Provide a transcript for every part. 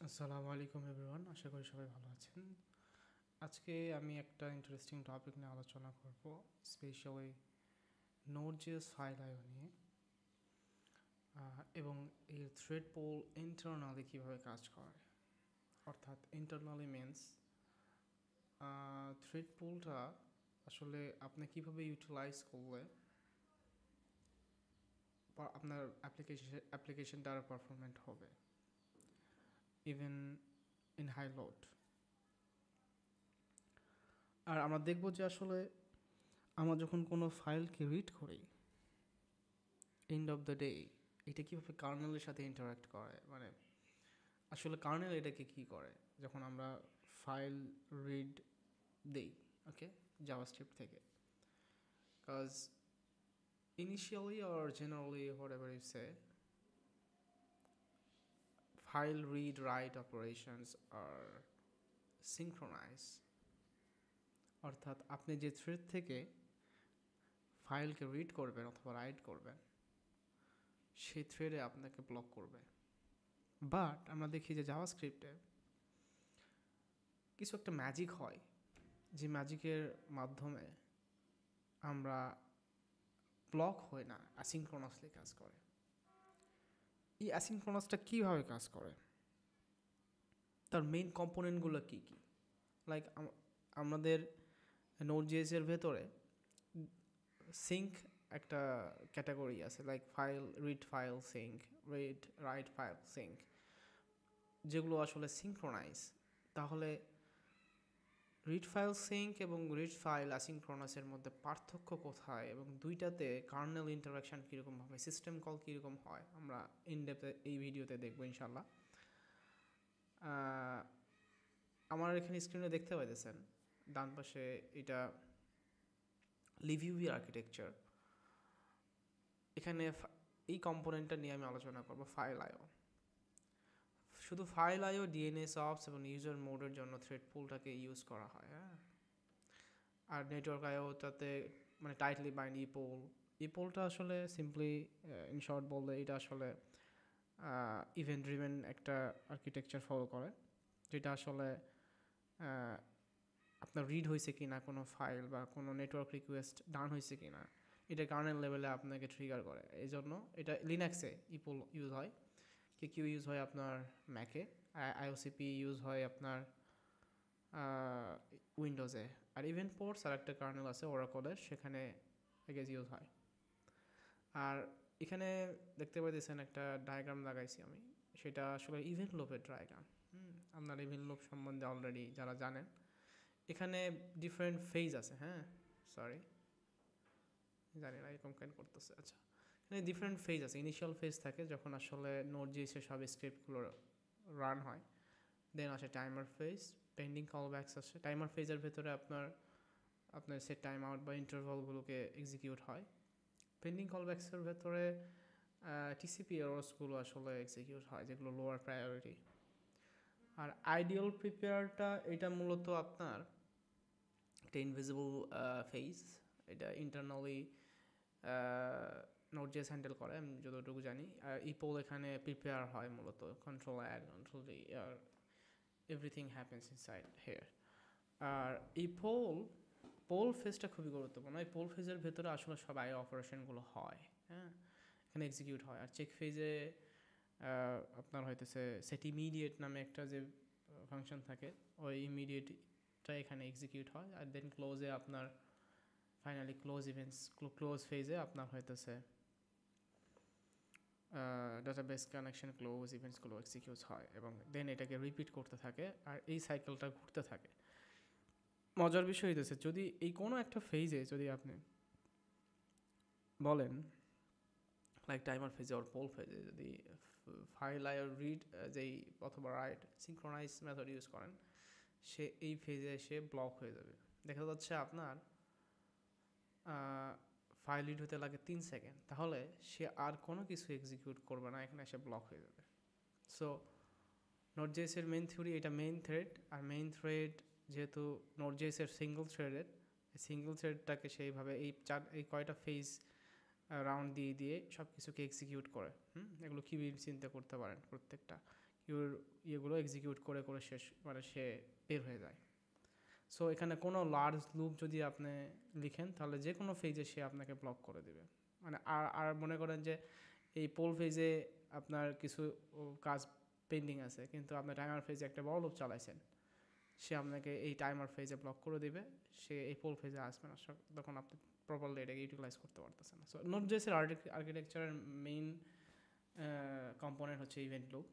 আসসালামু আলাইকুম এভরিওয়ান, আশা করি সবাই ভালো আছেন। আজকে আমি একটা ইন্টারেস্টিং টপিক নিয়ে আলোচনা করব, স্পেশালি নোড.জেএস ফাইল আইও নিয়ে, এবং এর থ্রেড পুল ইন্টারনালি কীভাবে কাজ করে। অর্থাৎ ইন্টারনালি মিনস থ্রেড পুলটা আসলে আপনি কীভাবে ইউটিলাইজ করলে আপনার অ্যাপ্লিকেশনটা আরও পারফরমেন্ট হবে, ইভেন ইন হাই লোড। আর আমরা দেখব যে আসলে আমরা যখন কোনো ফাইলকে রিড করি, এন্ড অফ দ্য ডে এটা কীভাবে কার্নেলের সাথে ইন্টারাক্ট করে, মানে আসলে কার্নেল এটাকে কী করে যখন আমরা ফাইল রিড দিই, ওকে, জাভাস্ক্রিপ্ট থেকে। Cause initially or generally whatever you say, file read write operations আর সিঙ্ক্রোনাইজ। অর্থাৎ আপনি যে থ্রেড থেকে ফাইলকে রিড করবেন অথবা রাইট করবেন, সেই থ্রেডে আপনাকে ব্লক করবে। বাট আমরা দেখি যে জাভাস্ক্রিপ্টে কিছু একটা ম্যাজিক হয়, যে ম্যাজিকের মাধ্যমে আমরা ব্লক হয় না, অ্যাসিনক্রোনাসলি কাজ করে। এই অ্যাসিনক্রোনাসটা কীভাবে কাজ করে, তার মেইন কম্পোনেন্টগুলো কী কী। লাইক আমাদের নোড.জেএসের ভেতরে সিঙ্ক একটা ক্যাটাগরি আছে, like file read file sync, read write file sync, যেগুলো আসলে সিঙ্ক্রোনাইজ। তাহলে রিড ফাইল সিঙ্ক এবং রিড ফাইল অ্যাসিনক্রোনাসের মধ্যে পার্থক্য কোথায়, এবং দুইটাতে কার্নেল ইন্টারাকশান কীরকম হবে, সিস্টেম কল কীরকম হয়, আমরা ইনডেপথে এই ভিডিওতে দেখবো ইনশাল্লাহ। আমার এখানে স্ক্রিনে দেখতে পাইতেছেন ডান পাশে, এটা লিভিউভি আর্কিটেকচার। এখানে এই কম্পোনেন্টটা নিয়ে আমি আলোচনা করবো, ফাইল আইও। শুধু ফাইল আইও, ডিএনএস অপস এবং ইউজার মোডের জন্য থ্রেড পুলটাকে ইউজ করা হয়, হ্যাঁ। আর নেটওয়ার্ক আইওটাতে মানে টাইটলি বাইন্ড ইপোলটা আসলে সিম্পলি ইন শর্ট বললে এটা আসলে ইভেন্ট ড্রিভেন একটা আর্কিটেকচার ফলো করে, যেটা আসলে আপনার রিড হয়েছে কি না কোনো ফাইল বা কোনো নেটওয়ার্ক রিকোয়েস্ট ডান হয়েছে কি না, এটা কার্নেল লেভেলে আপনাকে ট্রিগার করে। এই জন্য এটা লিনাক্সে ইপোল ইউজ হয়, কিউ ইউজ হয় আপনার ম্যাকে, আইওসিপি ইউজ হয় আপনার উইন্ডোজে, আর ইভেন্ট পোর্টস আর একটা কার্নেল আছে ওরাকলের, সেখানে প্যাকেজ ইউজ হয়। আর এখানে দেখতে পাইতেছেন একটা ডায়াগ্রাম লাগাইছি আমি, সেটা আসলে ইভেন্ট লোপের ডায়াগ্রাম। আপনার ইভেন্ট লোপ সম্বন্ধে অলরেডি যারা জানেন, এখানে ডিফারেন্ট ফেজ আছে, হ্যাঁ, সরি জানি না এরকম কেন করতেছে। আচ্ছা, এখানে ডিফারেন্ট ফেজ আছে। ইনিশিয়াল ফেজ থাকে যখন আসলে নোড.জেএস সব স্ক্রিপ্টগুলো রান হয়, দেন আসে টাইমার ফেজ, পেন্ডিং কলব্যাকস আসে। টাইমার ফেজের ভেতরে আপনার সেট টাইম আউট বা ইন্টারভালগুলোকে এক্সিকিউট হয়। পেন্ডিং কলব্যাকসের ভেতরে টিসিপি এরর্সগুলো আসলে এক্সিকিউট হয়, যেগুলো লোয়ার প্রায়োরিটি। আর আইডিয়াল প্রিপেয়ারটা এটা মূলত আপনার একটা ইনভিজিবল ফেজ, এটা ইন্টারনালি নোড.জেএস হ্যান্ডেল করে আমি যতটুকু জানি। আর ইপোল এখানে প্রিপেয়ার হয় মূলত, কন্ট্রোল অ্যাড, কন্ট্রোল ডি, আর এভরিথিং হ্যাপেন্স ইনসাইড হেয়ার। আর এই পোল ফেজটা খুবই গুরুত্বপূর্ণ। এই পোল ফেজের ভেতরে আসলে সব আই অপারেশনগুলো হয়, হ্যাঁ, এখানে এক্সিকিউট হয়। আর চেক ফেজে আপনার হইতেছে সেট ইমিডিয়েট নামে একটা যে ফাংশন থাকে, ওই ইমিডিয়েটটা এখানে এক্সিকিউট হয়। আর দেন ক্লোজে আপনার ফাইনালি ক্লোজ ফেজে আপনার হইতেছে ডাটাবেস কানেকশন ক্লোজ ইভেন্টসগুলো এক্সিকিউট হয়, এবং দেন এটাকে রিপিট করতে থাকে, আর এই সাইকেলটা ঘুরতে থাকে। মজার বিষয় হইতেছে, যদি এই কোনো একটা ফেজে যদি আপনি বলেন, লাইক টাইমার ফেজে ওর পোল ফেজে যদি ফাইল আইও রিড যেই অথবা রাইট সিঙ্ক্রোনাইজ মেথড ইউজ করেন, সে এই ফেজে এসে ব্লক হয়ে যাবে। দেখা যাচ্ছে আপনার ফাইল রিড হতে লাগে 3 সেকেন্ড, তাহলে সে আর কোনো কিছু এক্সিকিউট করবে না, এখানে এসে ব্লক হয়ে যাবে। সো নোড.জেএসের মেইন থিওরি, এটা মেইন থ্রেড, আর মেইন থ্রেড যেহেতু নোড.জেএসের সিঙ্গল থ্রেডের, সিঙ্গল থ্রেডটাকে সেইভাবে এই কয়টা ফেজ রাউন্ড দিয়ে সব কিছুকে এক্সিকিউট করে। এগুলো কী চিন্তা করতে পারেন, প্রত্যেকটা কিউর ইয়েগুলো এক্সিকিউট করে করে শেষ মানে সে বের হয়ে যায়। সো এখানে কোনো লার্জ লুপ যদি আপনি লিখেন তাহলে যে কোনো ফেজে সে আপনাকে ব্লক করে দেবে। মানে আর মনে করেন যে এই পোল ফেজে আপনার কিছু কাজ পেন্ডিং আছে, কিন্তু আপনি টাইমার ফেজে একটা বড় লুপ চালাইছেন, সে আপনাকে এই টাইমার ফেজে ব্লক করে দিবে, সে এই পোল ফেজে আসবে না, তখন আপনি প্রপারলি এটাকে ইউটিলাইজ করতে পারতেছেন না। সো নোড.js-এর আর্কিটেকচারের মেইন কম্পোনেন্ট হচ্ছে event loop,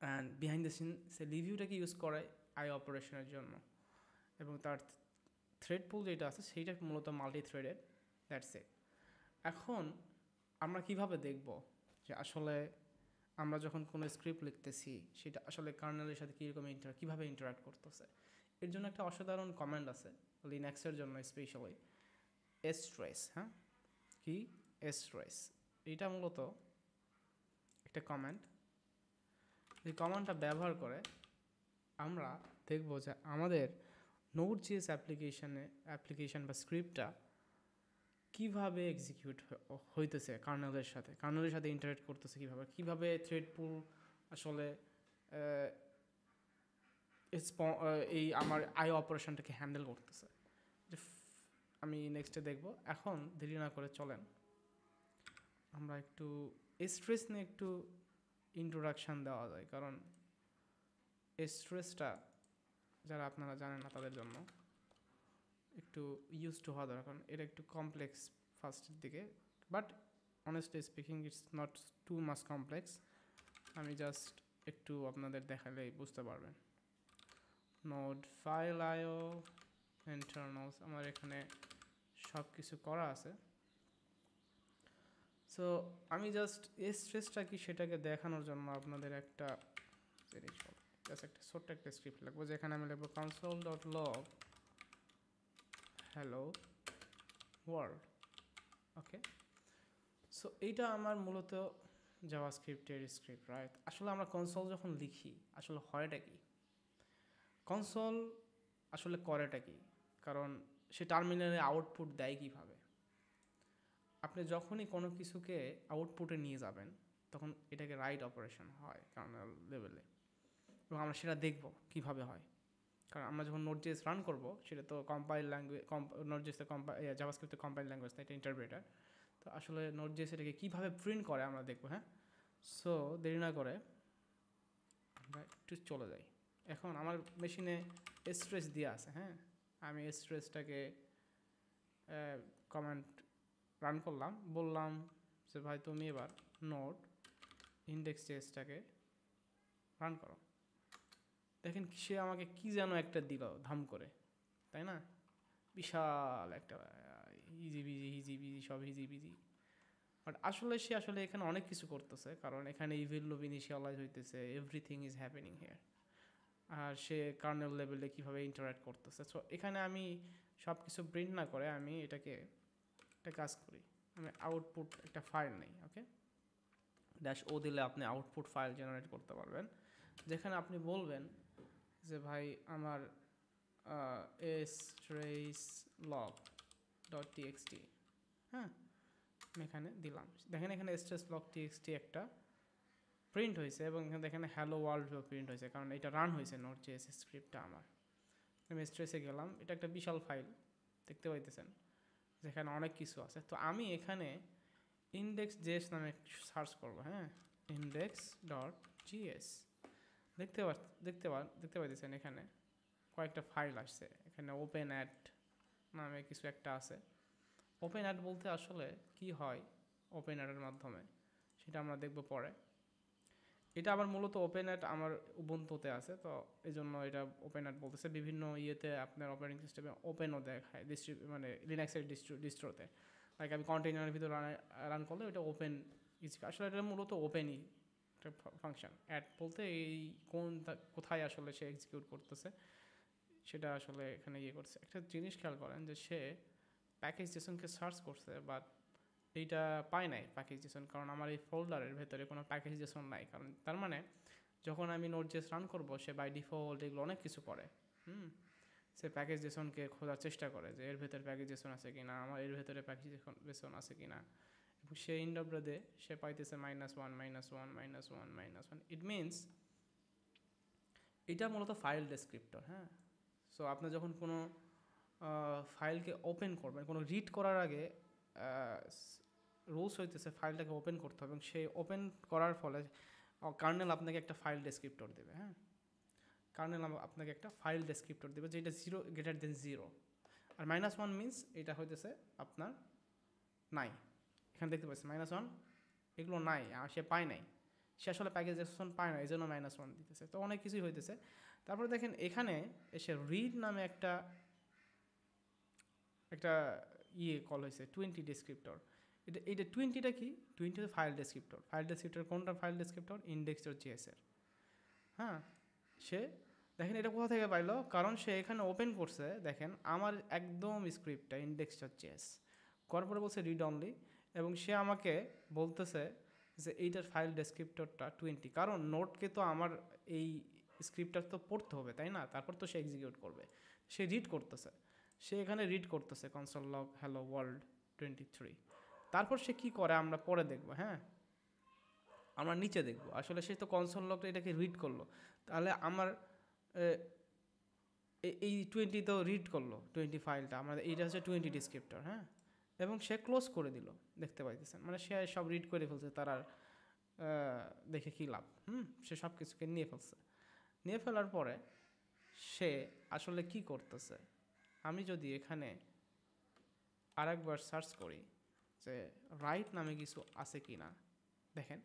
and behind the scene সে লিভিউটাকে ইউজ করে আই অপারেশনের জন্য, এবং তার থ্রেড পুল যেটা আছে সেইটা মূলত মাল্টি থ্রেডেড, দ্যাটস ইট। এখন আমরা কিভাবে দেখব যে আসলে আমরা যখন কোনো স্ক্রিপ্ট লিখতেছি সেটা আসলে কার্নেলের সাথে কীরকম কীভাবে ইন্টারাক্ট করতেছে? এর জন্য একটা অসাধারণ কমান্ড আছে লিনাক্সের জন্য স্পেশালি, stress। হ্যাঁ, কি stress? এটা মূলত একটা কমান্ড। এই কমান্ডটা ব্যবহার করে আমরা দেখব যে আমাদের নোড.js অ্যাপ্লিকেশন বা স্ক্রিপ্টটা কীভাবে এক্সিকিউট হইতেছে কার্নেলের সাথে ইন্টারেক্ট করতেছে, কীভাবে থ্রেড পুল আসলে এই আমার আই অপারেশনটাকে হ্যান্ডেল করতেছে। আমি নেক্সটে দেখব। এখন দেরি না করে চলেন আমরা একটু স্ট্রেস নিয়ে একটু ইন্ট্রোডাকশান দেওয়া যায়, কারণ স্ট্রেসটা যারা আপনারা জানেন না তাদের জন্য একটু ইউজ টু হওয়া দরকার। এটা একটু কমপ্লেক্স ফার্স্টের দিকে, but honestly speaking it's not too much complex. আমি জাস্ট একটু আপনাদের দেখালেই বুঝতে পারবেন। নোড ফাইল আইও ইন্টারনালস, আমার এখানে সব কিছু করা আছে। সো আমি জাস্ট স্ট্রেসটা কি সেটাকে দেখানোর জন্য আপনাদের একটা জিনিস জাস্ট একটা ছোট্ট একটা স্ক্রিপ্ট লিখবো, যেখানে আমি লিখবো console.log hello world। ওকে, সো এইটা আমার মূলত জাভাস্ক্রিপ্টের স্ক্রিপ্ট, রাইট? আসলে আমরা কনসোল যখন লিখি আসলে হয়টা কি, কনসোল আসলে করেটা কি, কারণ সে টার্মিনালে আউটপুট দেয় কীভাবে? আপনি যখনই কোনো কিছুকে আউটপুটে নিয়ে যাবেন তখন এটাকে রাইট অপারেশন হয় কার্নেল লেভেলে, এবং আমরা সেটা দেখব কীভাবে হয়। কারণ আমরা যখন নোড.js রান করব সেটা তো compile language, node dot JS জাভাস্ক্রিপ্টের compile language, এটা ইন্টারপ্রেটার। তো আসলে নোড.js এটাকে কীভাবে প্রিন্ট করে আমরা দেখবো। হ্যাঁ, সো দেরি না করে আমরা একটু চলে যাই। এখন আমার মেশিনে স্ট্রেস দেওয়া আছে। হ্যাঁ, আমি স্ট্রেসটাকে কমেন্ট রান করলাম, বললাম যে ভাই তুমি এবার নোড index.js-টাকে রান করো। দেখেন সে আমাকে কি যেন একটা দিল ধাম করে, তাই না? বিশাল একটা হিজি বিজি সব হিজি। বাট আসলে সে এখানে অনেক কিছু করতেছে, কারণ এখানে ইভেন্ট লুপ ইনিশিয়ালাইজ হইতেছে, এভরিথিং ইজ হ্যাপেনিং হিয়ার। আর সে কার্নেল লেভেলে কীভাবে ইন্টারাক্ট করতেছে। সো এখানে আমি সব কিছু প্রিন্ট না করে আমি এটাকে একটা কাজ করি, আমি আউটপুট একটা ফাইল নেই। ওকে, -o দিলে আপনি আউটপুট ফাইল জেনারেট করতে পারবেন, যেখানে আপনি বলবেন যে ভাই আমার stress.log.txt। হ্যাঁ, আমি এখানে দিলাম, দেখেন এখানে stress.log.txt একটা প্রিন্ট হয়েছে, এবং এখানে দেখেন হ্যালো ওয়ার্ল্ডও প্রিন্ট হয়েছে, কারণ এটা রান হয়েছে নোড.js স্ক্রিপ্টটা আমার। আমি স্ট্রেসে গেলাম, এটা একটা বিশাল ফাইল দেখতে পাইতেছেন, যেখানে অনেক কিছু আছে। তো আমি এখানে index.js নামে সার্চ করবো। হ্যাঁ, index.js দেখতে পাইতেছেন এখানে কয়েকটা ফাইল আসছে। এখানে ওপেন অ্যাড নামে কিছু একটা আছে। ওপেন অ্যাড বলতে আসলে কি হয় ওপেন অ্যাডের মাধ্যমে, সেটা আমরা দেখব পরে। এটা আবার মূলত ওপেন অ্যাড আমার উবুন্টুতে আছে, তো এই জন্য এটা ওপেন অ্যাড বলতেছে। বিভিন্ন ইয়েতে আপনার অপারেটিং সিস্টেমে ওপেনও দেখায়, মানে লিনাক্সের ডিস্ট্রোতে। লাইক আমি কন্টেইনারের ভিতরে রান করলে ওটা ওপেন আসলে এটা মূলত ওপেনই একটা ফাংশন। অ্যাড বলতে এই কোথায় আসলে সে এক্সিকিউট করতেছে সেটা আসলে এখানে ইয়ে করছে। একটা জিনিস খেয়াল করেন যে সে প্যাকেজ জেসনকে সার্চ করছে, বাট এইটা পায় নাই প্যাকেজ জেসন, কারণ আমার এই ফোল্ডারের ভেতরে কোনো প্যাকেজ জেসন নাই। কারণ তার মানে যখন আমি নোড.js রান করব সে বাই ডিফল্ট এগুলো অনেক কিছু করে। সে প্যাকেজ জেসনকে খোঁজার চেষ্টা করে যে এর ভেতরে প্যাকেজ জেসন আছে কিনা, আমার এর ভেতরে প্যাকেজ জেসন আছে কিনা, এবং সে ইন্ডাব্রাদে সে পাইতেছে -1 -1 -1 -1 -1। ইট মিনস এটা মূলত ফাইল ডেসক্রিপ্টর। হ্যাঁ, সো আপনি যখন কোনো ফাইলকে ওপেন করবেন, কোনো রিড করার আগে রুলস হইতেছে ফাইলটাকে ওপেন করতে হবে, এবং সেই ওপেন করার ফলে কার্নেল আপনাকে একটা ফাইল ডেসক্রিপ্টর দেবে। হ্যাঁ, কার্নেল আপনাকে একটা ফাইল ডেসক্রিপ্টর দেবে যেটা 0 আর -1 মিনস এটা হইতেছে আপনার নাই। এখানে দেখতে পাচ্ছি -1 এগুলো নাই, আর সে পায় নাই, সে আসলে প্যাকেজ এক্সটেনশন পায় না, এই জন্য -1 দিতেছে। তো অনেক কিছুই হইতেছে। তারপরে দেখেন এখানে এসে রিড নামে একটা কল হয়েছে 20 ডেসক্রিপ্টর। এটা 20টা কি? 20 ফাইল ডেসক্রিপ্টর। ফাইল ডেসক্রিপ্টর কোনটা? ফাইল ডেসক্রিপ্টর index.js এর। হ্যাঁ, সে দেখেন এটা কোথা থেকে পাইলো, কারণ সে এখানে ওপেন করছে, দেখেন আমার একদম স্ক্রিপ্টটা index.js করার পরে বলছে রিড অনলি, এবং সে আমাকে বলতেছে যে এইটার ফাইল ডেসক্রিপ্টরটা 20, কারণ নোটকে তো আমার এই স্ক্রিপ্টটা তো পড়তে হবে, তাই না? তারপর তো সে এক্সিকিউট করবে। সে রিড করতেছে, সে এখানে রিড করতেছে কনসোল লগ হ্যালো ওয়ার্ল্ড 23। তারপর সে কি করে আমরা পরে দেখবো। হ্যাঁ, আমরা নিচে দেখবো। আসলে সে তো কনসোল লগটা এটাকে রিড করলো, তাহলে আমার এই 20 তো রিড করলো, 20 ফাইলটা আমাদের, এইটা হচ্ছে 20 ডিসক্রিপ্টর। হ্যাঁ, এবং সে ক্লোজ করে দিল, দেখতে পাইতেছেন, মানে সে সব রিড করে ফেলছে, তার আর দেখে কী লাভ। সে সব কিছুকে নিয়ে ফেলছে। নিয়ে ফেলার পরে সে আসলে কি করতেছে, আমি যদি এখানে আরেকবার সার্চ করি যে রাইট নামে কিছু আছে কি না, দেখেন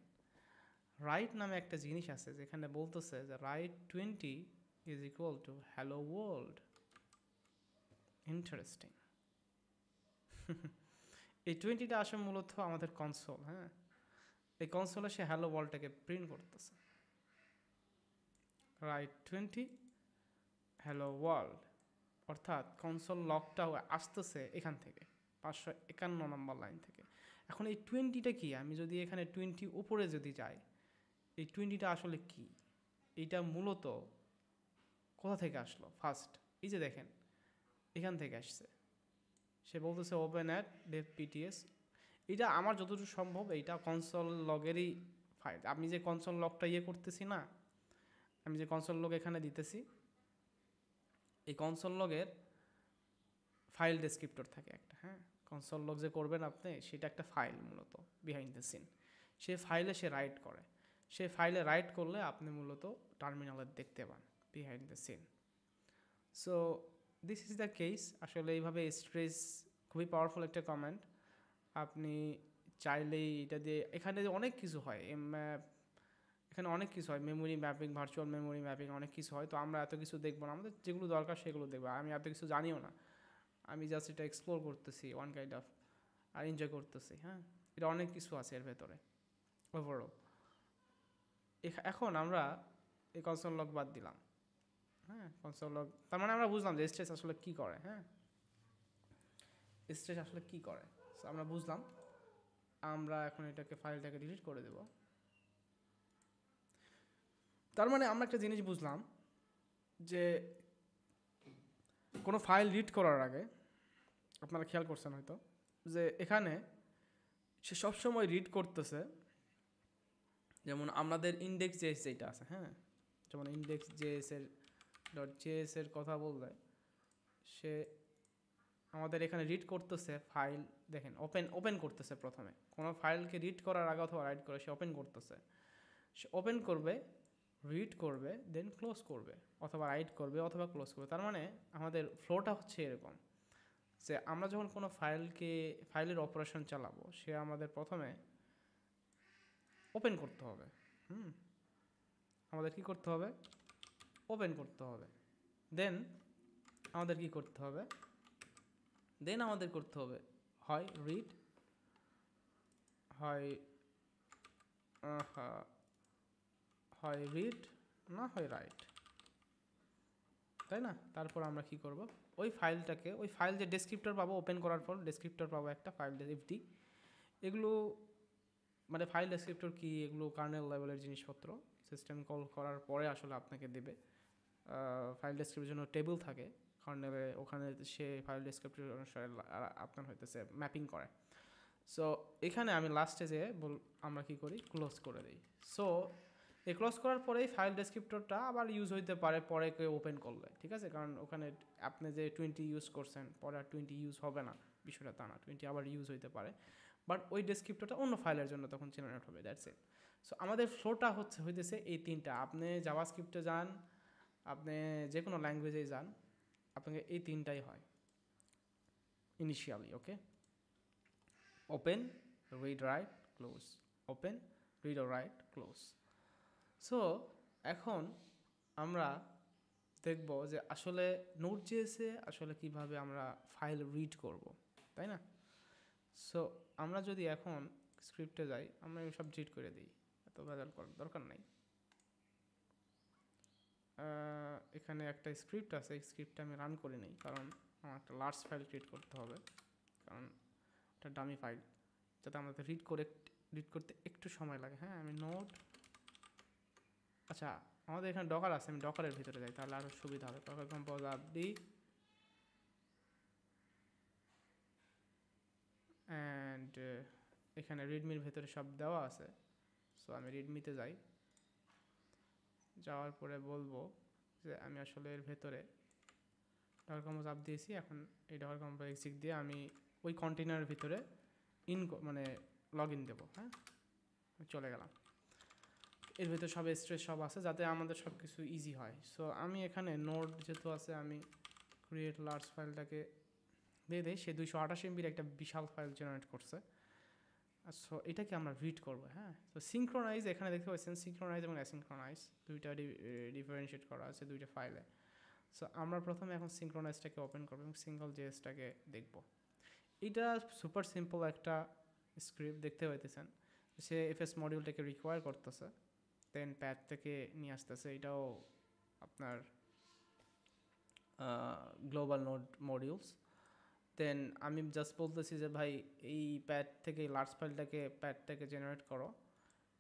রাইট নামে একটা জিনিস আছে যেখানে বলতেছে যে right 20 is equal to hello world. Interesting. এই 20টা আসে মূলত আমাদের কনসোল। হ্যাঁ, এই কনসোলে সে হ্যালো ওয়ার্ল্ডটাকে প্রিন্ট করতেছে, রাইট 20 হ্যালো ওয়ার্ল্ড, অর্থাৎ কনসোল লগটাও আসতেছে এখান থেকে 551 নম্বর লাইন থেকে। এখন এই 20টা কি? আমি যদি এখানে 20 উপরে যদি যাই, এই 20টা আসলে কি? এইটা মূলত কোথা থেকে আসলো? ফার্স্ট এই যে দেখেন এখান থেকে আসছে, সে বলতেছে ওপেন অ্যাট ডেভ পিটিএস। এটা আমার যতটুকু সম্ভব এইটা কনসোল লগেরই ফাইল। আমি যে কনসোল লগটা করতেছি না, আমি যে কনসোল লগ এখানে দিতেছি, এই কনসোল লগের ফাইল ডেসক্রিপ্টর থাকে একটা। হ্যাঁ, কনসোল লগ যে করবেন আপনি, সেটা একটা ফাইল মূলত বিহাইন্ড দ্য সিন। সে ফাইলে সে রাইট করে, সে ফাইলে রাইট করলে আপনি মূলত টার্মিনালে দেখতে পান behind the scene. So this is the case. আসলে এইভাবে স্ট্রেস খুবই পাওয়ারফুল একটা কমেন্ট। আপনি চাইলেই এটা দিয়ে, এখানে অনেক কিছু হয়, এখানে অনেক কিছু হয়, memory mapping, virtual memory mapping, অনেক কিছু হয়। তো আমরা এত কিছু দেখবো না, আমাদের যেগুলো দরকার সেগুলো দেখবো। আমি এত কিছু জানিও না, আমি জাস্ট এটা এক্সপ্লোর করতেছি ওয়ান কাইন্ড অফ, আর এনজয় করতেছি। হ্যাঁ, এটা অনেক কিছু আছে এর ভেতরে ওভারঅল। এখন আমরা এই কনসোল লগ বাদ দিলাম। হ্যাঁ, কনসোল লগ, তার মানে আমরা বুঝলাম যে স্ট্রেস আসলে কী করে। হ্যাঁ, স্ট্রেস আসলে কী করে আমরা বুঝলাম। আমরা এখন এটাকে ফাইলটাকে ডিলিট করে দেব। তার মানে আমরা একটা জিনিস বুঝলাম যে কোনো ফাইল রিড করার আগে আপনারা খেয়াল করছেন হয়তো যে এখানে সে সবসময় রিড করতেছে, যেমন আমাদের ইন্ডেক্স জেএস যেটা আছে। হ্যাঁ, যেমন ইন্ডেক্স জেএস এর কথা বললে সে আমাদের এখানে রিড করতেছে ফাইল। দেখেন ওপেন করতেছে, প্রথমে কোনো ফাইলকে রিড করার আগে অথবা রাইট করে সে ওপেন করতেছে। সে ওপেন করবে, রিড করবে, দেন ক্লোজ করবে, অথবা রাইট করবে অথবা ক্লোজ করবে। তার মানে আমাদের ফ্লোটা হচ্ছে এরকম যে আমরা যখন কোনো ফাইলের অপারেশন চালাবো, সে আমাদের প্রথমে ওপেন করতে হবে। আমাদের কি করতে হবে? ওপেন করতে হবে। দেন আমাদের কি করতে হবে? আমাদের করতে হবে হয় রিড, হয় রিড, না হয় রাইট, তাই না? তারপর আমরা কি করব? ওই ফাইলটাকে, ওই ফাইল যে ডেসক্রিপ্টর পাবো ওপেন করার পর, ডেসক্রিপ্টর পাবো একটা ফাইল এফডি। এগুলো মানে ফাইল ডেসক্রিপ্টর কি, এগুলো কার্নেল লেভেলের জিনিসপত্র। সিস্টেম কল করার পরে আসলে আপনাকে দেবে। ফাইল ডেসক্রিপ্টর জন্য টেবিল থাকে কার্নেলে, ওখানে সে ফাইল ডেসক্রিপ্টর অনুসারে আপনার হইতেছে ম্যাপিং করে। সো এখানে আমি লাস্টে যে আমরা কি করি? ক্লোজ করে দিই। সো এই ক্লোজ করার পরেই ফাইল ডেসক্রিপ্টরটা আবার ইউজ হইতে পারে পরে কেউ ওপেন করলে, ঠিক আছে? কারণ ওখানে আপনি যে 20 ইউজ করছেন পরে আর 20 ইউজ হবে না, বিষয়টা তা না, 20 আবার ইউজ হইতে পারে, বাট ওই ডেসক্রিপ্টরটা অন্য ফাইলের জন্য তখন জেনারেট হবে, দ্যাটস ইট। সো আমাদের ফ্লোটা হইতেছে এই তিনটা। আপনি জাভাস্ক্রিপ্টে যান, আপনি যে কোনো ল্যাঙ্গুয়েজেই যান, আপনাকে এই তিনটাই হয় initially, okay? Open, read write, close, open, read ও রাইট, ক্লোজ। সো এখন আমরা দেখব যে আসলে নোড.js-এ আসলে কিভাবে আমরা ফাইল রিড করব, তাই না? সো আমরা যদি এখন স্ক্রিপ্টে যাই, আমরা সব ডিলিট করে দিই, এত ভেজাল করার দরকার নাই। এখানে একটা স্ক্রিপ্ট আছে, এই স্ক্রিপ্টটা আমি রান করি নাই কারণ আমার একটা লার্জ ফাইল ক্রিয়েট করতে হবে, কারণ একটা ডামি ফাইল যাতে আমাদের রিড করতে একটু সময় লাগে। হ্যাঁ, আমি নোড, আচ্ছা আমাদের এখানে ডকার আছে, আমি ডকারের ভিতরে যাই তাহলে আরও সুবিধা হবে। ডকার কম্পোজ আপডি অ্যান্ড এখানে রিডমির ভেতরে সব দেওয়া আছে। সো আমি রিডমিতে যাই, যাওয়ার পরে বলবো যে আমি আসলে এর ভেতরে ডকার কম্পোজ আপ দিয়েছি। এখন এই ডকার কম্পোজ এক্সিট দিয়ে আমি ওই কন্টেনারের ভিতরে মানে লগ ইন দেবো। হ্যাঁ, চলে গেলাম, এর ভিতরে সব স্ট্রেস সব আছে যাতে আমাদের সব কিছু ইজি হয়। সো আমি এখানে নোড যেহেতু আছে, আমি ক্রিয়েট লার্জ ফাইলটাকে দিয়ে দিই, সে 228 MB একটা বিশাল ফাইল জেনারেট করছে। সো এটাকে আমরা রিড করবো। হ্যাঁ, তো সিঙ্ক্রোনাইজ, এখানে দেখতে পাচ্ছেন সিঙ্ক্রোনাইজ এবং অ্যাসিঙ্ক্রোনাইজ দুইটা ডিফারেন্সিয়েট করা আছে দুইটা ফাইলে। সো আমরা প্রথমে এখন সিঙ্ক্রোনাইজটাকে ওপেন করবো এবং সিঙ্গল জেএসটাকে দেখব। এটা সুপার সিম্পল একটা স্ক্রিপ্ট দেখতে পাইতেছেন, সে এফএস মডিউলটাকে রিকোয়ার করতেছে, দেন প্যাথ থেকে নিয়ে আসতেছে, এটাও আপনার গ্লোবাল নোড মডিউলস। দেন আমি জাস্ট বলতেছি যে ভাই এই প্যাড থেকে লার্জ ফাইলটাকে প্যাড থেকে জেনারেট করো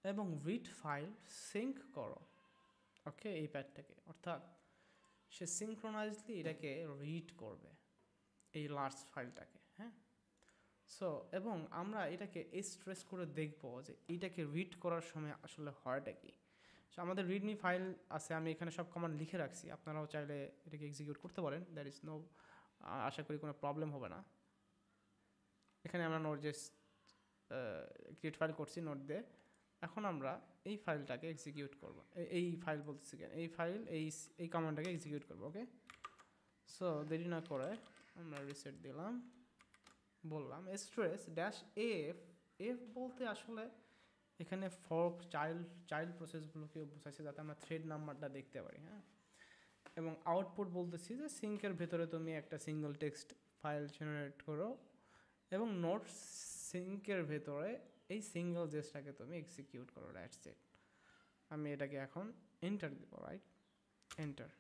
এবং রিড ফাইল সিঙ্ক করো, ওকে, এই প্যাড থেকে। অর্থাৎ সে সিঙ্ক্রোনাইজলি এটাকে রিড করবে এই লার্জ ফাইলটাকে। হ্যাঁ, সো এবং আমরা এটাকে স্ট্রেস করে দেখব যে এইটাকে রিড করার সময় আসলে হয়টা কি। সো আমাদের রিডমি ফাইল আছে, আমি এখানে সব কমান্ড লিখে রাখছি, আপনারাও চাইলে এটাকে এক্সিকিউট করতে পারেন, দ্যাট ইজ নো, আশা করি কোনো প্রবলেম হবে না। এখানে আমরা নোট যে ক্রিয়েট ফাইল করছি নোট দিয়ে, এখন আমরা এই ফাইলটাকে এক্সিকিউট করব, এই ফাইল বলতেছি কেন, এই ফাইল এই কমান্ডটাকে এক্সিকিউট করব, ওকে? সো দেরি না করে আমরা রিসেট দিলাম, বললাম স্ট্রেস ড্যাশ এফ। এফ বলতে আসলে এখানে ফর্ক চাইল্ড প্রসেসগুলোকে বোঝাচ্ছে যাতে আমরা থ্রেড নাম্বারটা দেখতে পারি। হ্যাঁ, এবং আউটপুট বলতেছি যে সিঙ্কের ভেতরে তুমি একটা সিঙ্গল টেক্সট ফাইল জেনারেট করো এবং নোট সিঙ্কের ভেতরে এই সিঙ্গল জেসটাকে তুমি এক্সিকিউট করো, দ্যাটস ইট। আমি এটাকে এখন এন্টার দেবো, রাইট? এন্টার।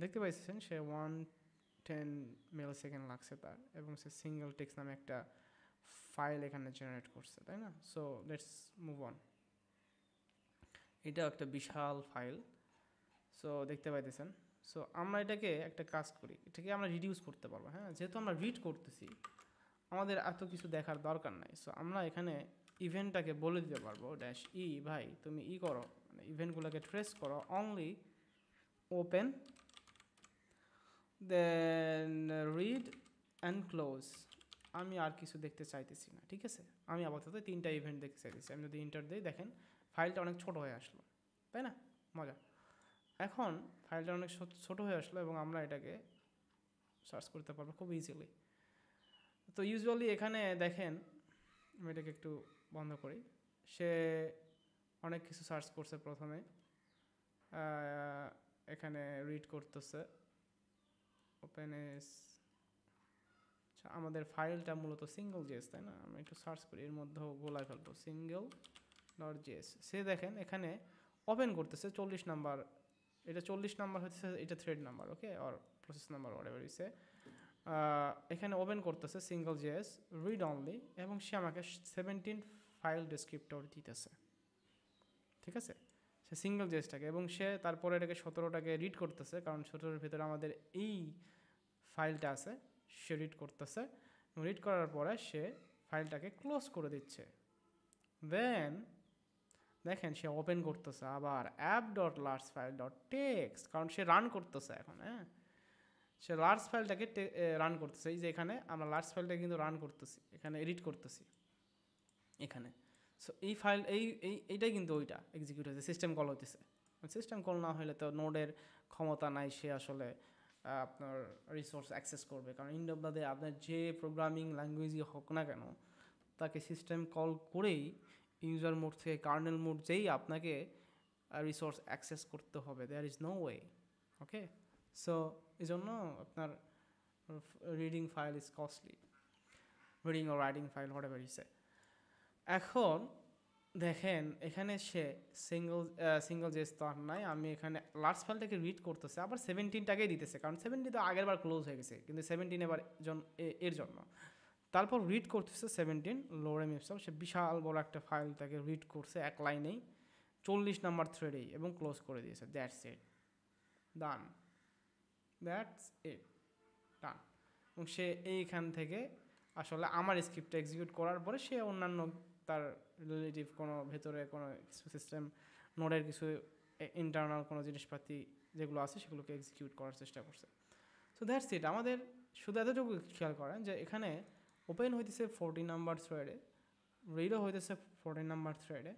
দেখতে পাইছেন সে 110 মিলিসেকেন্ড লাগছে তার, এবং সে সিঙ্গল টেক্সট নামে একটা ফাইল এখানে জেনারেট করছে, তাই না? So let's move on. এটা একটা বিশাল ফাইল, সো দেখতে পাইতেছেন। সো আমরা এটাকে একটা কাজ করি, এটাকে আমরা রিডিউস করতে পারবো। হ্যাঁ, যেহেতু আমরা রিড করতেছি আমাদের এত কিছু দেখার দরকার নাই। সো আমরা এখানে ইভেন্টটাকে বলে দিতে পারবো ড্যাশ ই, ভাই তুমি ই করো, মানে ইভেন্টগুলোকে ট্রেস করো, only open then read and close. আমি আর কিছু দেখতে চাইতেছি না, ঠিক আছে? আমি আপাতত 3টা ইভেন্ট দেখতে চাইতেছি। আমি যদি ইন্টার দিই, দেখেন ফাইলটা অনেক ছোট হয়ে আসলো, তাই না? মজা। এখন ফাইলটা অনেক ছোট হয়ে আসলো এবং আমরা এটাকে সার্চ করতে পারবো খুব ইজিলি। তো ইউজুয়ালি এখানে দেখেন, আমি এটাকে একটু বন্ধ করি, সে অনেক কিছু সার্চ করছে প্রথমে, এখানে রিড করতেছে ওপেন এস। আচ্ছা, আমাদের ফাইলটা মূলত সিঙ্গল জেস, তাই না? আমি একটু সার্চ করি, এর মধ্যেও গোলায় ফেলবো সিঙ্গল ডট জেস। সে দেখেন এখানে ওপেন করতেছে 40 নাম্বার, এটা 40 নাম্বার হচ্ছে, এটা থ্রেড নাম্বার, ওকে, আর প্রসেস নাম্বার হোয়াটএভার ইসে। এখানে ওপেন করতেছে সিঙ্গল জেএস রিড অনলি, এবং সে আমাকে 17 ফাইল ডেসক্রিপ্টর দিতেছে, ঠিক আছে? সে সিঙ্গল জেএসটাকে, এবং সে তারপরে এটাকে 17টাকে রিড করতেছে, কারণ 17-এর ভিতরে আমাদের এই ফাইলটা আছে, সে রিড করতেছে। রিড করার পরে সে ফাইলটাকে ক্লোজ করে দিচ্ছে। দেন দেখেন সে ওপেন করতেছে আবার app dot large file dot text, কারণ সে রান করতেছে এখন। হ্যাঁ, সে লার্জ ফাইলটাকে রান করতেছে। এই যে এখানে আমরা লার্জ ফাইলটা কিন্তু রান করতেছি, এখানে এডিট করতেছি এখানে। সো এই ফাইল এইটাই কিন্তু ওইটা এক্সিকিউট হয়েছে, সিস্টেম কল হইতেছে। সিস্টেম কল না হলে তো নোডের ক্ষমতা নাই, সে আসলে আপনার রিসোর্স অ্যাক্সেস করবে, কারণ ইন্ড অফ দ্য ডে আপনার যে প্রোগ্রামিং ল্যাঙ্গুয়েজই হোক না কেন, তাকে সিস্টেম কল করেই ইউজার মোড থেকে কার্নেল মোড যেই আপনাকে রিসোর্স অ্যাক্সেস করতে হবে, there is no way. Okay, so এই জন্য আপনার reading file is costly, reading ও writing file whatever you say. এখন দেখেন এখানে সে সিঙ্গল যে স্তর নাই, আমি এখানে লার্জ ফাইলটাকে রিড করতেছে, আবার 17টাকেই দিতেছে, কারণ 17 তো আগের বার ক্লোজ হয়ে গেছে, কিন্তু 17 এবার এর জন্য। তারপর রিড করতেছে 17 লোরেম ইপসম, সে বিশাল বড় একটা ফাইলটাকে রিড করছে এক লাইনেই 40 নাম্বার থ্রেডেই, এবং ক্লোজ করে দিয়েছে। That's it, done, that's it, done. এবং সে এইখান থেকে আসলে আমার স্ক্রিপ্টটা এক্সিকিউট করার পরে সে অন্যান্য তার রিলেটিভ কোনো ভেতরে কোনো কিছু সিস্টেম নোডের কিছু ইন্টারনাল কোনো জিনিসপাতি যেগুলো আছে সেগুলোকে এক্সিকিউট করার চেষ্টা করছে। So that's it. আমাদের শুধু এতটুকু খেয়াল করেন যে এখানে ওপেন হইতেছে 14 নাম্বার থ্রেডে, রিডও হইতেছে 14 নাম্বার থ্রেডে,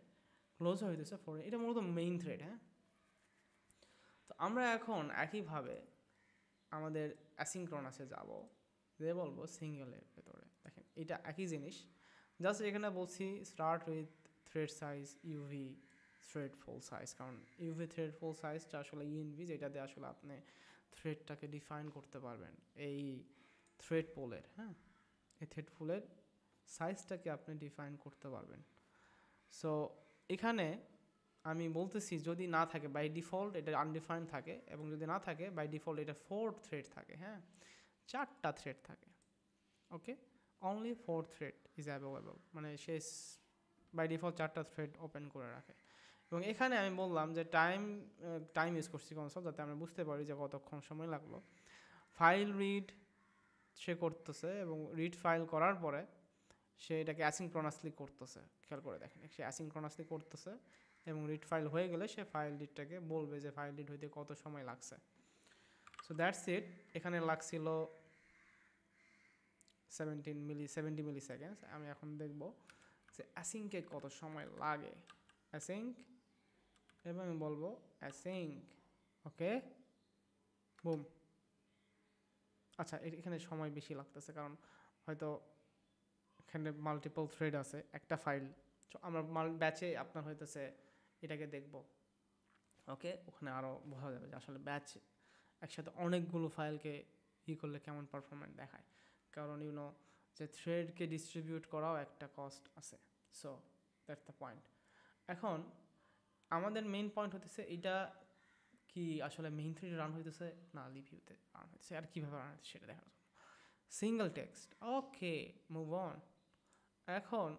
ক্লোজও হইতেছে 14, এটা মূলত মেইন থ্রেড। হ্যাঁ, তো আমরা এখন একইভাবে আমাদের অ্যাসিনক্রনাসে যাব, যে বলবো সিঙ্গেলের ভেতরে। দেখেন এটা একই জিনিস, জাস্ট এখানে বলছি start with thread size UV thread full size, কারণ ইউভি থ্রেড ফুল সাইজটা আসলে ইএনভি, যেটাতে আসলে আপনি থ্রেডটাকে ডিফাইন করতে পারবেন এই থ্রেড পোলের। হ্যাঁ, এই থ্রেড ফুলের সাইজটাকে আপনি ডিফাইন করতে পারবেন। সো এখানে আমি বলতেছি যদি না থাকে বাই ডিফল্ট এটা আনডিফাইন্ড থাকে, এবং যদি না থাকে বাই ডিফল্ট এটা 4 থ্রেড থাকে। হ্যাঁ, 4টা থ্রেড থাকে। ওকে, অনলি 4 থ্রেড ইজ অ্যাভেলেবল, মানে সে বাই ডিফল্ট 4টা থ্রেড ওপেন করে রাখে। এবং এখানে আমি বললাম যে টাইম ইউজ করছি কনসোল, যাতে আমরা বুঝতে পারি যে কতক্ষণ সময় লাগলো। ফাইল রিড সে করতেছে, এবং রিড ফাইল করার পরে সে এটাকে অ্যাসিনক্রনাসলি করতেছে। খেয়াল করে দেখেন, সে অ্যাসিনক্রনাসলি করতেছে, এবং রিড ফাইল হয়ে গেলে সে ফাইল রিডটাকে বলবে যে ফাইল রিড হইতে কত সময় লাগছে। So that's it. এখানে লাগছিল 70 মিলি সেকেন্ডস। আমি এখন দেখব যে অ্যাসিঙ্কে কত সময় লাগে। অ্যাসিঙ্ক, এবং আমি বলবো অ্যাসিঙ্ক। ওকে, বুম। আচ্ছা, এখানে সময় বেশি লাগতেছে, কারণ হয়তো এখানে মাল্টিপল থ্রেড আছে, একটা ফাইল আমরা ব্যাচে আপনার হইতেছে এটাকে দেখব। ওকে, ওখানে আরও বোঝা যাবে যে আসলে ব্যাচ একসাথে অনেকগুলো ফাইলকে করলে কেমন পারফরমেন্স দেখায়, কারণ ইউনো যে থ্রেডকে ডিস্ট্রিবিউট করাও একটা কস্ট আছে। So that's the point. এখন আমাদের মেইন পয়েন্ট হতেছে এটা কি আসলে মেইন থ্রেডে রান হইতেছে না লিভিউতে রান হইতেছে, আর কীভাবে রান হইতেছে সেটা দেখার জন্য single text. Okay, move on. এখন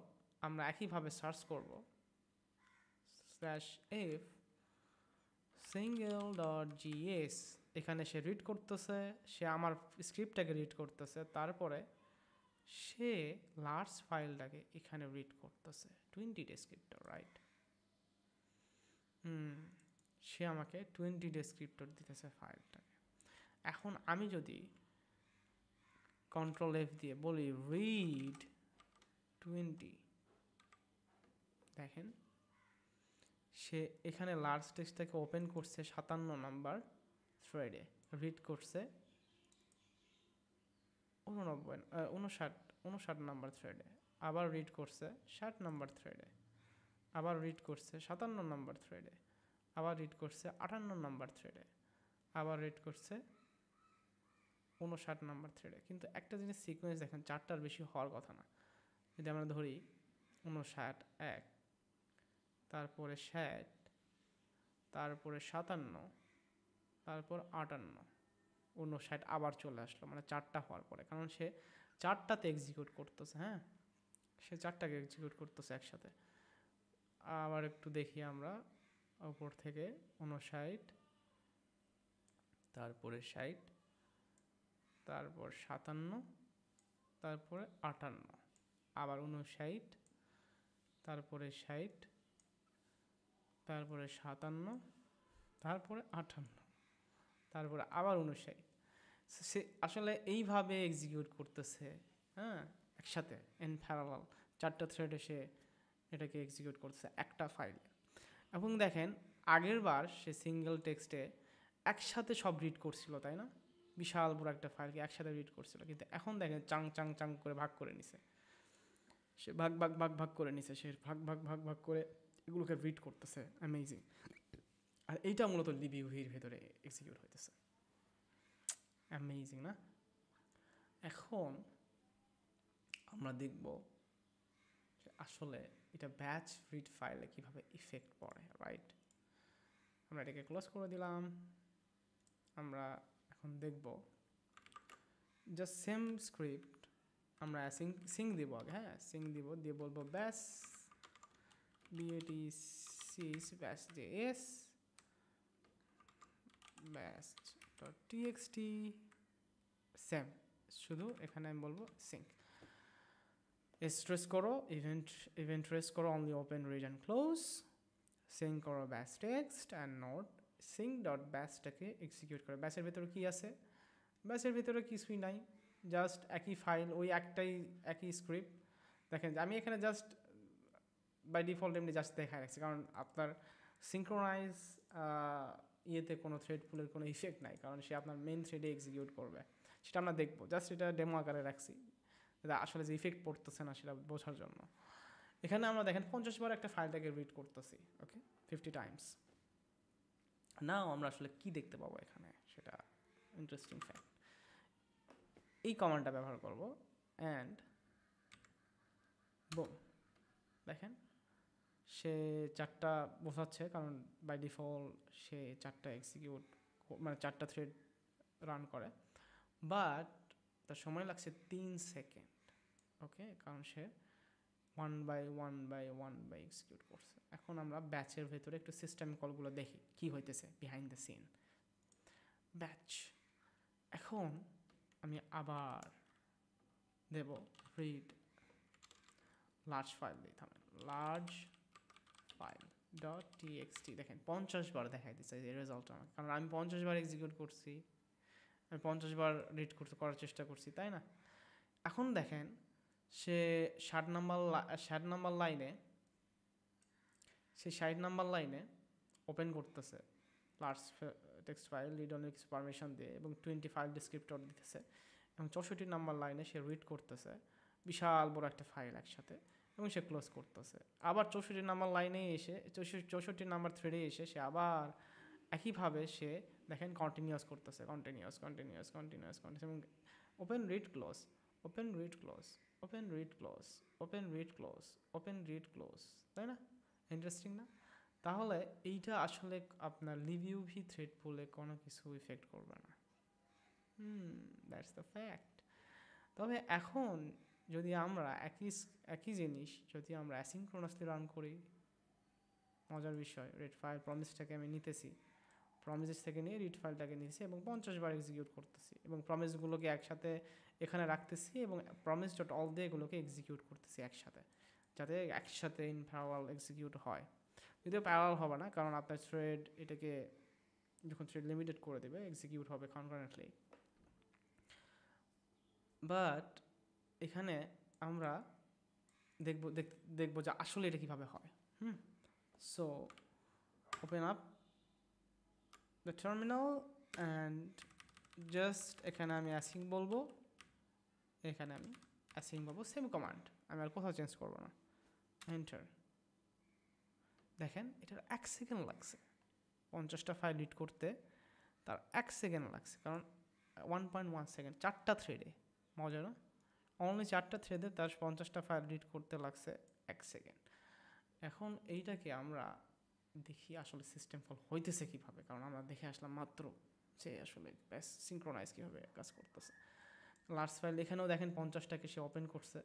আমরা একইভাবে সার্চ করব /if single.js, এখানে সে রিড করতেছে, সে আমার স্ক্রিপ্টটাকে রিড করতেছে, তারপরে সে লার্জ ফাইলটাকে এখানে রিড করতেছে 20 ডেসক্রিপ্টর, রাইট? সে আমাকে 20 ডেসক্রিপ্টর দিতেছে ফাইলটাকে। এখন আমি যদি কন্ট্রোল F দিয়ে বলি রিড 20, দেখেন সে এখানে লার্জ টেক্সটটাকে ওপেন করছে 57 নাম্বার থ্রেডে, রিড করছে 59 নাম্বার থ্রেডে, আবার রিড করছে 60 নাম্বার থ্রেডে, আবার রিড করছে 57 নাম্বার থ্রেডে, আবার রিড করছে 58 নাম্বার থ্রেডে, আবার রিড করছে 59 নাম্বার থ্রেডে। কিন্তু একটা জিনিস সিকোয়েন্স দেখেন, 4টার বেশি হওয়ার কথা না। যদি আমরা ধরি 59 1, তারপরে 60, তারপরে 57, তারপর 58, 59 আবার চলে আসলো, মানে 4টা হওয়ার পরে, কারণ সে 4টাতে এক্সিকিউট করতেছে। হ্যাঁ, সে 4টাকে এক্সিকিউট করতেছে একসাথে। আবার একটু দেখি আমরা উপর থেকে 59, তারপরে 60, তারপর 57, তারপরে 58, আবার 59, তারপরে 60, তারপরে 57, তারপরে 58, তারপরে আবার 59। সে আসলে এইভাবে এক্সিকিউট করতেছে, হ্যাঁ, একসাথে ইন প্যারালাল 4টা থ্রেড এসে এটাকে এক্সিকিউট করতেছে একটা ফাইলে। এবং দেখেন আগের বার সে সিঙ্গেল টেক্সটে একসাথে সব রিড করছিল, তাই না? বিশাল বড় একটা ফাইলকে একসাথে রিড করছিল, কিন্তু এখন দেখেন চাং চাং চাং করে ভাগ করে নিছে। সে ভাগ ভাগ ভাগ ভাগ করে নিছে, সে ভাগ ভাগ ভাগ ভাগ করে এগুলোকে রিড করতেছে। অ্যামেজিং। আর এইটা মূলত লিবিউভির ভেতরে এক্সিকিউট হইতেছে। অ্যামেজিং না? এখন আমরা দেখব আসলে এটা ব্যাচ রিড ফাইলে কিভাবে ইফেক্ট পড়ে, রাইট? আমরা এটাকে ক্লোজ করে দিলাম। আমরা এখন দেখব জাস্ট সেম স্ক্রিপ্ট আমরা সিং দিব আগে, হ্যাঁ, সিং দিব, দিয়ে বলবো ব্যাস BATC ব্যাস JS ব্যাস .txt সেম, শুধু এখানে আমি বলবো সিং। স্ট্রেস করো ইভেন্ট ট্রেস করো only open read and close, sync করো bash text and node sync dot ব্যাসটাকে এক্সিকিউট করে। ব্যাসের ভেতরে কি আছে? ব্যাসের ভেতরে কিছুই নাই, জাস্ট একই ফাইল, ওই একটাই একই স্ক্রিপ্ট। দেখেন আমি এখানে জাস্ট বাই ডিফল্ট এমনি জাস্ট দেখায় রাখছি, কারণ আপনার সিঙ্ক্রোনাইজ ইয়েতে কোনো থ্রেড পুলের কোনো ইফেক্ট নাই, কারণ সে আপনার মেন থ্রেডে এক্সিকিউট করবে, সেটা আমরা দেখবো। জাস্ট এটা ডেমো আকারে রাখছি, আসলে যে ইফেক্ট পড়তেছে না সেটা বোঝার জন্য। এখানে আমরা দেখেন 50 বার একটা ফাইলটাকে রিড করতেছি, ওকে, 50 টাইমস। নাও আমরা আসলে কি দেখতে পাবো এখানে, সেটা ইন্টারেস্টিং ফ্যাক্ট। এই কমান্ডটা ব্যবহার করব, অ্যান্ড বুম, দেখেন সে 4টা বোঝাচ্ছে, কারণ বাই ডিফল্ট সে 4টা এক্সিকিউট মানে 4টা থ্রেড রান করে, বাট তার সময় লাগছে 3 সেকেন্ড, ওকে, কারণ সে 1 বাই 1 এক্সিকিউট করছে। এখন আমরা ব্যাচের ভেতরে একটু সিস্টেম কলগুলো দেখি কি হইতেছে বিহাইন্ড দ্য সিন। ব্যাচ, এখন আমি আবার দেব রিড লার্জ ফাইল দিয়ে, থামেন, লার্জ ফাইল .txt, দেখেন 50 বার দেখাই দিচ্ছে এই রেজাল্ট আমাকে, কারণ আমি 50 বার এক্সিকিউট করছি, আমি 50 বার রিড করার চেষ্টা করছি, তাই না? এখন দেখেন সে 60 নাম্বার লাইনে, সে 60 নাম্বার লাইনে ওপেন করতেছে large text file read only কিছু পারমিশন দিয়ে, এবং 20 ফাইল ডিসক্রিপ্টর দিতেছে, এবং 64 নাম্বার লাইনে সে রিড করতেছে বিশাল বড় একটা ফাইল একসাথে, এবং সে ক্লোজ করতেছে। আবার 64 নাম্বার লাইনে এসে 64 নাম্বার থ্রেডে এসে সে আবার একইভাবে সে দেখেন কন্টিনিউয়াস করতেছে, কন্টিনিউয়াস, এবং open read close, open read close, open read close, open read close, open read close, তাই না? ইন্টারেস্টিং না? তাহলে এইটা আসলে আপনার লিবিউভি থ্রেড পুলে কোনো কিছু ইফেক্ট করবে না। That's the fact. তবে এখন যদি আমরা একই জিনিস যদি আমরা অ্যাসিনক্রোনাসলি রান করি, মজার বিষয়, রিড ফাইল প্রমিসটাকে আমি নিতেছি, প্রমিসেস থেকে নিয়ে রিড ফাইলটাকে নিতেছি এবং 50 বার এক্সিকিউট করতেছি, এবং প্রমিসগুলোকে একসাথে এখানে রাখতেছি, এবং প্রমিস ডট অল দিয়ে এগুলোকে এক্সিকিউট করতেছি একসাথে, যাতে একসাথে ইন প্যারালাল এক্সিকিউট হয়। যদিও প্যারালাল হবে না, কারণ আপনার থ্রেড এটাকে যখন থ্রেড লিমিটেড করে দেবে এক্সিকিউট হবে কনকারেন্টলি, বাট এখানে আমরা দেখবো যে আসলে এটা কীভাবে হয়। So open up the terminal and just এখানে আমি অ্যাসিং বলবো, এখানে আমি অ্যাসিং বলবো, সেম কমান্ড, আমি আর কোথাও চেঞ্জ করবো না, এন্টার। দেখেন এটার 1 সেকেন্ড লাগছে 50টা ফাইল রিড করতে, তার 1 সেকেন্ড লাগছে, কারণ 1.1 সেকেন্ড, 4টা থ্রেডে, মজা না? অনলি 4টা থ্রেডে তার 50টা ফাইল রিড করতে লাগছে 1 সেকেন্ড। এখন এইটাকে আমরা দেখি আসলে সিস্টেম কল হইতেছে কীভাবে, কারণ আমরা দেখে আসলাম মাত্র যে আসলে ব্যাস সিঙ্ক্রোনাইজ কীভাবে কাজ করতেছে। লার্জ ফাইল এখানেও দেখেন 50টাকে সে ওপেন করছে,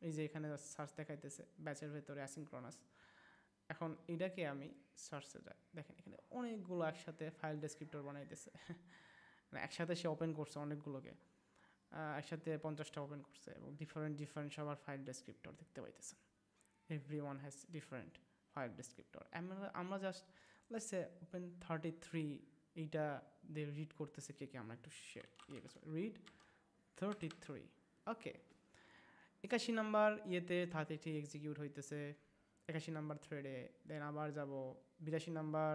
এই যে এখানে সার্চ দেখাইতেছে ব্যাচের ভেতরে অ্যাসিনক্রোনাস। এখন এটাকে আমি সার্চে যাই, দেখেন এখানে অনেকগুলো একসাথে ফাইল ডেসক্রিপ্টর বানাইতেছে, মানে একসাথে সে ওপেন করছে অনেকগুলোকে, একসাথে 50টা ওপেন করছে, এবং ডিফারেন্ট সবার ফাইল ডেসক্রিপ্টর দেখতে পাইতেছেন। Every one has different file descriptor. আমরা জাস্ট লেটস সে ওপেন 33, এইটা দিয়ে রিড করতেছে কে আমরা একটু রিড 33। ওকে, 81 নাম্বার ইয়েতে 33 এক্সিকিউট হইতেছে 81 নাম্বার থ্রেডে। দেন আবার যাব 82 নাম্বার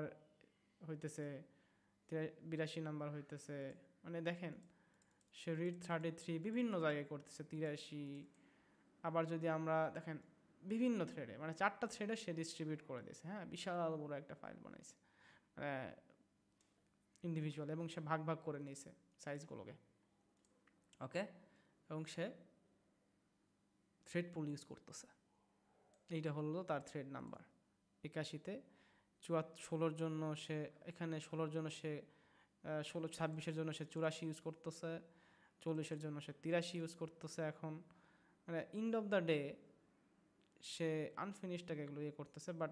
হইতেছে, 82 নাম্বার হইতেছে, মানে দেখেন সে রিড 33 বিভিন্ন জায়গায় করতেছে 83। আবার যদি আমরা দেখেন বিভিন্ন থ্রেডে, মানে 4টা থ্রেডে সে ডিস্ট্রিবিউট করে দিয়েছে। হ্যাঁ, বিশাল বড় একটা ফাইল বানাইছে মানে ইন্ডিভিজুয়াল, এবং সে ভাগ ভাগ করে নিয়েছে সাইজগুলোকে। ওকে, এবং সে থ্রেড পুল ইউজ করতেছে। এইটা হলো তার থ্রেড নাম্বার 81তে। 16 জন্য সে এখানে 16 জন্য সে 26 জন্য সে 84 ইউজ করতেছে, 40 জন্য সে 83 ইউজ করতেছে। এখন মানে এন্ড অফ দ্য ডে সে আনফিনিশডটাকে এগুলো ইয়ে করতেছে, বাট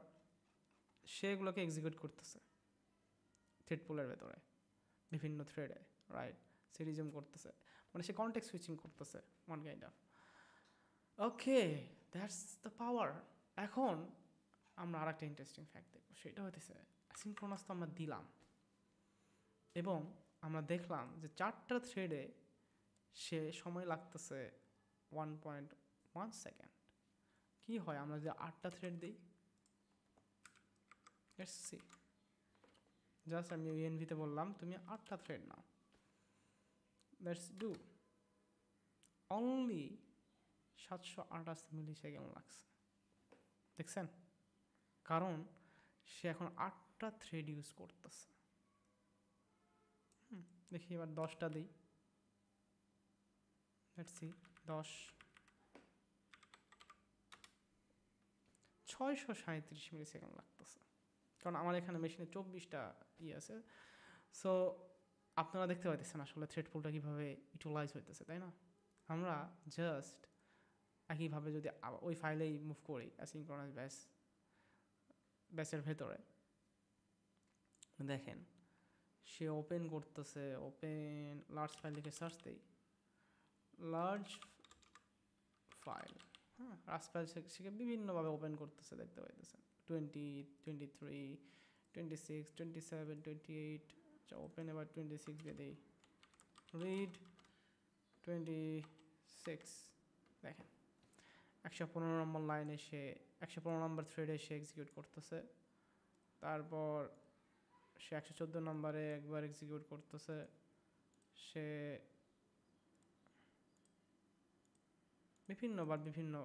সে এগুলোকে এক্সিকিউট করতেছে থ্রেড পুলের ভেতরে বিভিন্ন থ্রেডে, রাইট? সে রিজিউম করতেছে, মানে সে কন্টেক্সট সুইচিং করতেছে one kind of. Okay, that's the power. এখন আমরা আর একটা ইন্টারেস্টিং ফ্যাক্ট দেখব, সেটা হইতেছে অ্যাসিনক্রোনাস তো আমরা দিলাম এবং আমরা দেখলাম যে 4টা থ্রেডে সে সময় লাগতেছে 1.1 সেকেন্ড। কি হয় আমরা যদি 8টা থ্রেড দিই? Let's see. জাস্ট আমি ইএনভিতে বললাম তুমি 8টা থ্রেড নাও, let's do. Only 728 millisecond লাগছে, দেখছেন? কারণ সে এখন 8টা থ্রেড ইউজ করতেছে। দেখি এবার 10টা দিই, লেটস সি। 10 637 মিলি সেকেন্ড লাগতেছে, কারণ আমার এখানে মেশিনে 24টা আছে। সো আপনারা দেখতে পাইতেছেন আসলে থ্রেড পুলটা কীভাবে ইউটিলাইজ হইতেছে, তাই না? আমরা জাস্ট একইভাবে যদি ওই ফাইলেই মুভ করি অ্যাসিনক্রোনাস ব্যাচের ভেতরে, দেখেন সে ওপেন করতেছে, ওপেন লার্জ ফাইল লিখে সার্চ দেই, লার্জ ফাইল। হ্যাঁ, লার্জ ফাইল সে বিভিন্নভাবে ওপেন করতেছে, দেখতে পাইতেছেন 20, 23, 26, 27, 28। আচ্ছা, ওপেন এবার 26 দিয়ে দিই, রিড 26। দেখেন 115 নম্বর লাইনে সে 115 নম্বর থ্রেডে সে এক্সিকিউট করতেছে। তারপর সে 114 নম্বরে একবার এক্সিকিউট করতেছে, সে বিভিন্নবার বিভিন্ন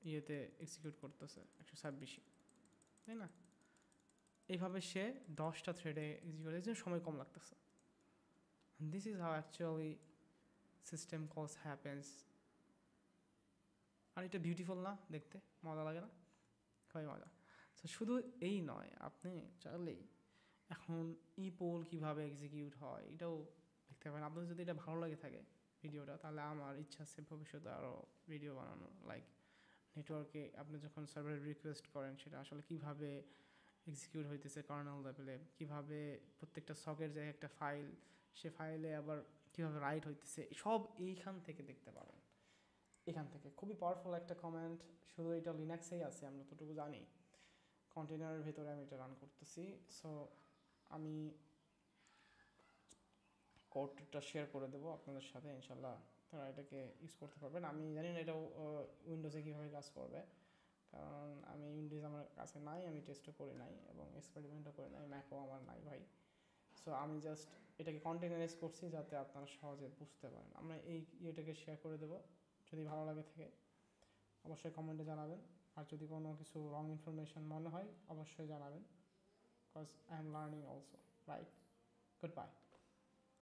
ইয়েতে এক্সিকিউট করতেছে 126, তাই না? এইভাবে সে 10টা থ্রেডে এক্সিকিউট করতে সময় কম লাগতেছে। This is how actually system কলস হ্যাপেন্স। আর এটা বিউটিফুল না দেখতে? মজা লাগে না? খুবই মজা। তো শুধু এই নয়, আপনি চাইলেই এখন পোল কীভাবে এক্সিকিউট হয় এটাও দেখতে পারেন। আপনাদের যদি এটা ভালো লাগে থাকে ভিডিওটা, তাহলে আমার ইচ্ছা আছে ভবিষ্যতে আরও ভিডিও বানানো, লাইক নেটওয়ার্কে আপনি যখন সার্ভারে রিকোয়েস্ট করেন সেটা আসলে কীভাবে এক্সিকিউট হইতেছে কার্নেল লেভেলে, কীভাবে প্রত্যেকটা সকের জায়গায় একটা ফাইল, সে ফাইলে আবার কীভাবে রাইট হইতেছে, সব এইখান থেকে দেখতে পাবেন। এখান থেকে খুবই পাওয়ারফুল একটা কমেন্ট, শুধু এটা লিনাক্সেই আছে আমরা ততটুকু জানি। কন্টেনারের ভেতরে আমি এটা রান করতেছি। সো আমি কোডটা শেয়ার করে দেবো আপনাদের সাথে, ইনশাল্লাহ তারা এটাকে ইউজ করতে পারবেন। আমি জানি না এটাও উইন্ডোজে কীভাবে কাজ করবে, কারণ আমি উইন্ডোজ আমার কাছে নাই, আমি টেস্টও করি নাই এবং এক্সপেরিমেন্টও করি নাই, ম্যাকও আমার নাই ভাই। সো আমি জাস্ট এটাকে কন্টেনারাইজ করছি যাতে আপনারা সহজে বুঝতে পারেন। আমরা এই ইয়েটাকে শেয়ার করে দেবো, যদি ভালো লাগে থাকে অবশ্যই কমেন্টে জানাবেন। আর যদি কোনো কিছু রং ইনফরমেশন মনে হয় অবশ্যই জানাবেন, because I am learning also, right? Good bye.